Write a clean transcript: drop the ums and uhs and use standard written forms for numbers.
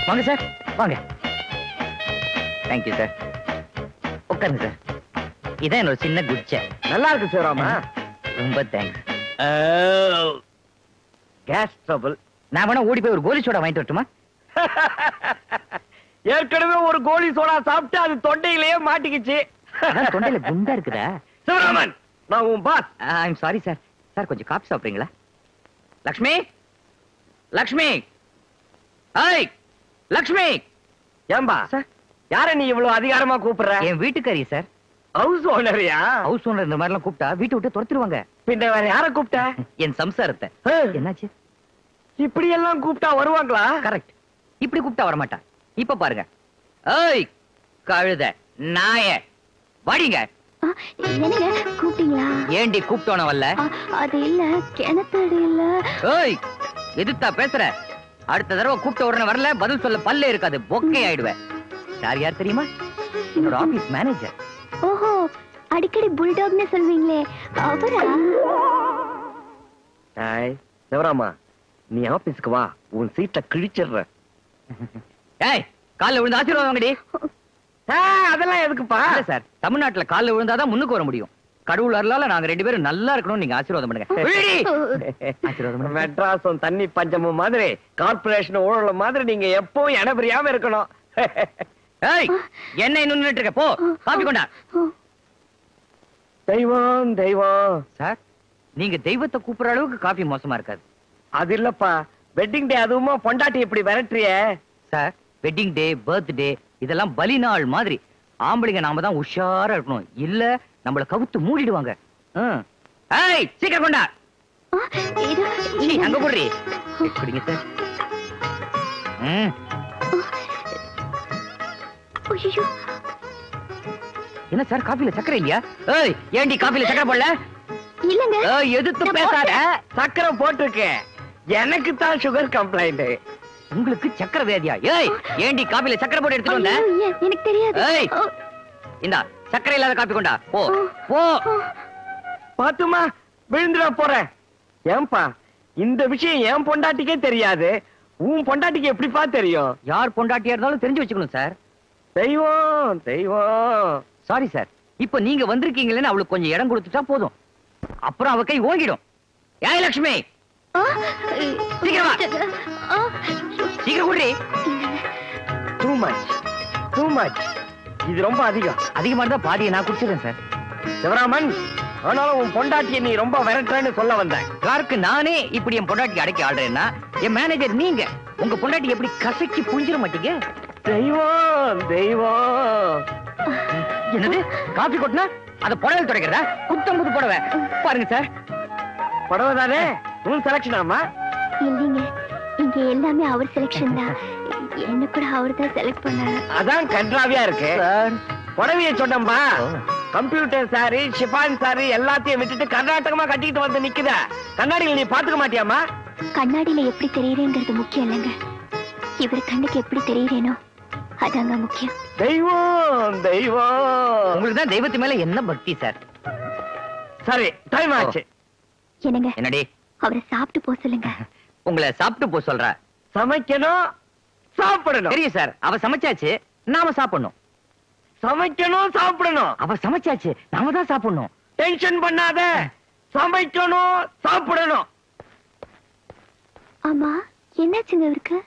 வாங்க சார், வாங்க. Thank you sir. உட்காருங்க சார். இதான் என்னோட சின்ன குச்சை. நல்லா இருக்கு சிவராமா. ரொம்ப தேங்க்ஸ். Gas trouble. நான் வேணா ஓடி போய் ஒரு கோலி சோடா வாங்கிட்டு வரட்டுமா? ஏற்கனவே ஒரு கோலி சோடா சாப்பிட்டு அது தொண்டையிலேயே மாட்டிக்கிச்சு. தொண்டையில குண்டா இருக்குதா? சிவராமன், நான் உன் boss. I'm sorry sir. Sir கொஞ்சம் காபி சாப்பிடுறீங்களா? லக்ஷ்மி, லக்ஷ்மி, ஐய் லக்ஷ்மி. ஏம்பா சார், யார நீ இவ்வளவு அதிகாரமா கூப்பிடுற? என் வீட்டுக்காரி சார். ஹவுஸ் ஓனரியா? ஹவுஸ் ஓனர் இந்த மாதிரி எல்லாம் கூப்பிட்டா வீட்டை விட்டு துரத்துருவாங்க. பின்ன வேற யார கூப்பிட்ட? என் சம்சாரத்தை. என்னாச்சு? இப்படி எல்லாம் கூப்பிட்டா வருவாங்களா? கரெக்ட். இப்படி கூப்பிட்டா வரமாட்டா. இப்ப பாருங்க. ஏய் கழுத நாய, வாடிங்க. என்னங்க கூப்பிட்டீங்களா? ஏண்டி கூப்பிட்டோன வரல? அது இல்ல, கிணத்தடி இல்ல. ஏய் எதுத்தா பேசுற? அடுத்த தடவை கூப்பிட்ட உடனே வரல, பதில் சொல்ல பல்லே இருக்காது, பொக்கே ஆயிடுவேன். சார் யார் தெரியுமா? என்னோட ஆபீஸ் மேனேஜர். ஓஹோ, அடிக்கடி புல்டாக்னு சொல்வீங்களே அவரா? சிவராமா, நீ ஆபீஸ்க்கு வா, உன் சீட்டை கிழிச்சிடுற. ஏய் கால்ல விழுந்து ஆசீர்வாதம் வாங்கடி. அதெல்லாம் எதுக்குப்பா? சார், தமிழ்நாட்டுல கால்ல விழுந்தாதான் முன்னுக்கு வர முடியும். கடவுள் அருளால நாங்க 2 பேரும் நல்லா இருக்கணும். நீங்க ஆசீர்வாதம் பண்ணுங்க. மெட்ராஸும் தண்ணி பஞ்சமும் மாதிரி, கார்பரேஷன் ஊழல மாதிரி நீங்க எப்பவும் இடபெரியாம இருக்கணும். ஏய் என்ன இன்னும் நின்னுட்டு இருக்க? போ காபி கொண்டா. தெய்வம் தெய்வம். சார், நீங்க தெய்வத்தை கூப்பிடுற அளவுக்கு காபி மோசமா இருக்காது. அது இல்லப்பா, வெட்டிங் டே அதுவுமா பொண்டாட்டி இப்படி விரட்டுறிய. சார், வெட்டிங் டே, பர்த்டே இதெல்லாம் பலி நாள் மாதிரி. ஆம்பளைங்க நாம தான் உஷாரா இருக்கணும், இல்ல நம்மள கவுத்து மூடிடுவாங்க. ஏய் சீக்கிரம் கொண்டா. அங்க போடுறி. குடிங்க சார். என்ன சார், காபில சக்கரை இல்லையா? ஏய் ஏண்டி காபில சக்கரை போடல? இல்லங்க. எதுக்கு பேசாத. சக்கரை போட்டிருக்கு, எனக்கு தான் சுகர் கம்ப்ளைண்ட். உங்களுக்கு சக்கரை வியாதியா? ஏய் ஏண்டி காபில சக்கரை போட்டு எடுத்துட்டு வந்த? எனக்கு தெரியாது. ஏய் இந்தா சக்கரை இல்லாத காபி கொண்டா. போ போ. பாத்துமா, விழுந்துட போறேன். ஏன்பா இந்த விஷயம் என் பொண்டாட்டிக்கே தெரியாது, உன் பொண்டாட்டிக்கு எப்படிப்பா தெரியும்? யார் பொண்டாட்டியா இருந்தாலும் தெரிஞ்சு வச்சுக்கணும் சார். தெய்வம் தெய்வம். சாரி சார், இப்ப நீங்க வந்திருக்கீங்களேன்னு அவளுக்கு கொஞ்சம் இடம் கொடுத்துட்டா போதும், அப்புறம் அவ கை ஓங்கிடும். ஏய் லட்சுமி, சீக்கிரம் வா. சீக்கிரம் குடி. Too much too much. இது ரொம்ப அதிகம். அதிகமா இருந்தா பாதியை நான் குடிச்சிடுறேன் சார். சிவராமன், ஆனாலும் உன் பொண்டாட்டியை நீ ரொம்ப விரட்டுறேன்னு சொல்ல வந்தேன். யாருக்கு நானே இப்படி என் பொண்டாட்டி அடக்கி ஆடுறேன்னா, என் மேனேஜர் நீங்க உங்க பொண்டாட்டி எப்படி கசக்கி புழிஞ்சிட மாட்டீங்க? தெய்வம் தெய்வம். என்னது காபி கொட்டினா அத புடவை துடைக்கிறதா? குத்தம்புது புடவை பாருங்க சார். புடவை தானே உன் செலக்ஷன்? ஆமா இல்லீங்க, இங்க எல்லாமே அவர் செலக்ஷன் தான். என்ன கூட அவர் தான் செலக்ட் பண்ணாரு. அதான் கன்றாவியா இருக்கு. புடவைய சொன்னம்பா, கம்ப்யூட்டர் சாரி, ஷிஃபான் சாரி எல்லாத்தையும் விட்டுட்டு கர்நாடகமா கட்டிக்கிட்டு வந்து நிக்குத. கண்ணாடியில் நீ பாத்துக்க மாட்டியாமா? கண்ணாடியில எப்படி தெரியுறேங்கிறது முக்கியம் இல்லைங்க, இவர் கண்ணுக்கு எப்படி தெரியுறேனோ அதாங்க முக்கியம். தெய்வம் தெய்வம். உங்களுக்கு தான் தெய்வத்து மேல என்ன பக்தி சார். சரி, டைம் ஆச்சு. என்னங்க? என்னடி? அவரை சாப்பிட்டு போ சொல்லுங்க. உங்களை சாப்பிட்டு போ சொல்ற. சமைக்கணும், சாப்பிடணும். தெரியும் சார், அவ சமைச்சாச்சு, நாம சாப்பிடணும். சமைக்கணும், சாப்பிடணும். அவ சமைச்சாச்சு, நாம தான் சாப்பிடணும். டென்ஷன் பண்ணாத, சமைக்கணும், சாப்பிடணும். ஆமா, என்னாச்சுங்க இவருக்கு?